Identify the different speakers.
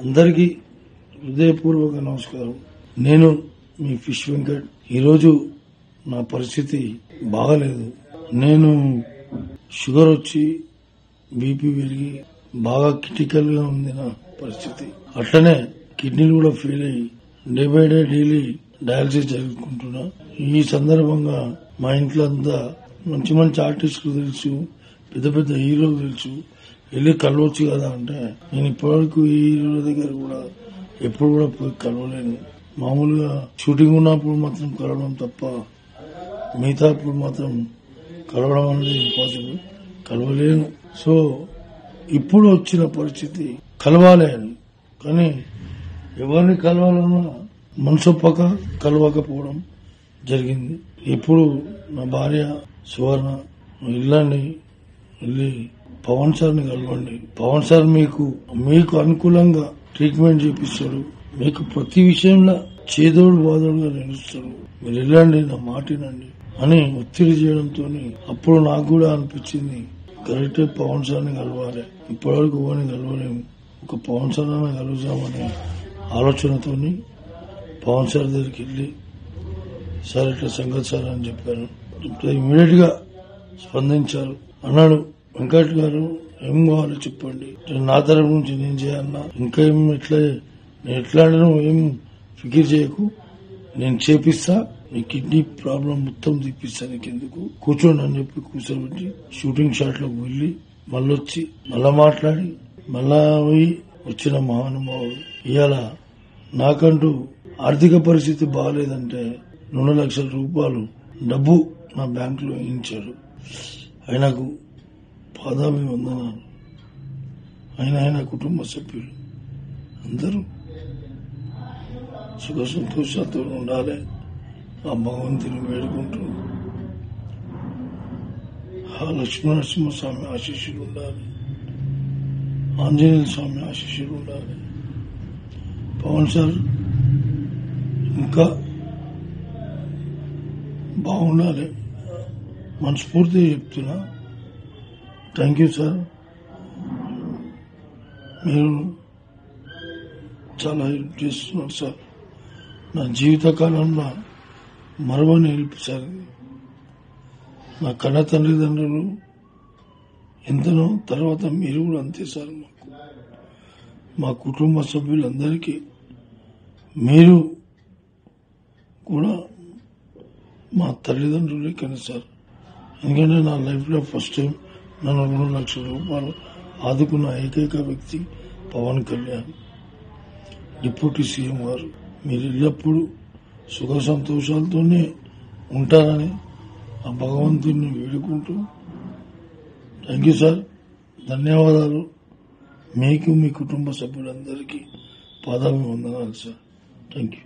Speaker 1: అందరికీ హృదయపూర్వక నమస్కారం. నేను మీ ఫిష్ వెంకట్. ఈరోజు నా పరిస్థితి బాగలేదు. నేను షుగర్ వచ్చి బీపీ పెరిగి బాగా క్రిటికల్ గా ఉంది నా పరిస్థితి. అట్లనే కిడ్నీలు కూడా ఫెయిల్ అయ్యి day by day daily dialysis జరుపుకుంటున్నా. ఈ సందర్భంగా మా ఇంట్లో అంతా మంచి మంచి ఆర్టిస్టులు తెలుసు, పెద్ద పెద్ద హీరోలు తెలుసు, వెళ్ళి కలవచ్చు కదా అంటే నేను ఇప్పటివరకు ఈ హీరోల దగ్గర కూడా ఎప్పుడు కూడా పోయి కలవలేను. మామూలుగా షూటింగ్ ఉన్నప్పుడు మాత్రం కలవడం తప్ప మిగతాప్పుడు మాత్రం కలవడం అనేది ఇంపాసిబుల్, కలవలేను. సో ఇప్పుడు వచ్చిన పరిస్థితి కలవాలి అని, కానీ ఎవరిని కలవాలన్నా మనసొప్పక కలవకపోవడం జరిగింది. ఇప్పుడు నా భార్య సువర్ణ వెళ్ళండి, వెళ్ళి పవన్ సార్ ని కలవండి. పవన్ సార్ మీకు అనుకూలంగా ట్రీట్మెంట్ చేపిస్తాడు, మీకు ప్రతి విషయంలో చేదోడు బాదోడుగా నిలుస్తాడు. మీరు వెళ్ళండి, నా మాటినండి అని ఒత్తిడి చేయడంతో అప్పుడు నాకు కూడా అనిపించింది కరెక్టే, పవన్ సార్ ని కలవాలి. ఇప్పటివరకు ఎవరిని కలవలేము, ఒక పవన్ సార్ అన్న కలుద్దామనే ఆలోచనతో పవన్ సార్ దగ్గరికి వెళ్ళి సార్ ఇట్లా సంగతి సార్ అని చెప్పాను. ఇమీడియట్ గా స్పందించారు. అన్నాడు, వెంకట్ గారు ఏం కావాలో చెప్పండి, నా తరపు నుంచి నేను చేయాలన్నా ఇంకా ఏం ఎట్లా ఏం ఫికిర్ చేయకు, నేను చేపిస్తా, నీ కిడ్నీ ప్రాబ్లం మొత్తం తీపిస్తా, నీకెందుకు కూర్చోండి అని చెప్పి కూర్చోబెట్టి షూటింగ్ షాట్ లోకి వెళ్లి మళ్ళొచ్చి మళ్ళా మాట్లాడి మళ్ళా పోయి వచ్చిన మహానుభావుడు. ఇవాళ నాకంటూ ఆర్థిక పరిస్థితి బాగాలేదంటే 2 లక్షల రూపాయలు డబ్బు నా బ్యాంకులో వేయించాడు. ఆయనకు పాదాభివందనాలు. ఆయన కుటుంబ సభ్యులు అందరూ సుఖ సంతోషాలతో ఉండాలి, ఆ భగవంతుని వేడుకుంటూ ఆ లక్ష్మీనరసింహస్వామి ఆశీస్సులు ఉండాలి, ఆంజనేయ స్వామి ఆశీస్సులు ఉండాలి. పవన్ సార్ ఇంకా బాగుండాలి మనస్ఫూర్తిగా చెప్తున్నా. థ్యాంక్ యూ సార్, మీరు చాలా హెల్ప్ చేస్తున్నారు సార్. నా జీవిత కాలంలో మరవని హెల్ప్ సార్. నా కన్న తల్లిదండ్రులు ఎంతనో, తర్వాత మీరు కూడా అంతే సార్. మా కుటుంబ సభ్యులందరికీ మీరు కూడా మా తల్లిదండ్రులే కానీ సార్. ఎందుకంటే నా లైఫ్ లో ఫస్ట్ టైం నన్ను 2 లక్షల రూపాయలు ఆదుకున్న ఏకైక వ్యక్తి పవన్ కళ్యాణ్, డిప్యూటీ సీఎం గారు. మీరు ఎల్లప్పుడూ సుఖ సంతోషాలతోనే ఉంటారని ఆ భగవంతుని వేడుకుంటూ థ్యాంక్ యూ సార్, ధన్యవాదాలు. మీకు మీ కుటుంబ సభ్యులందరికీ పాదాభివందనాలు సార్. Thank you.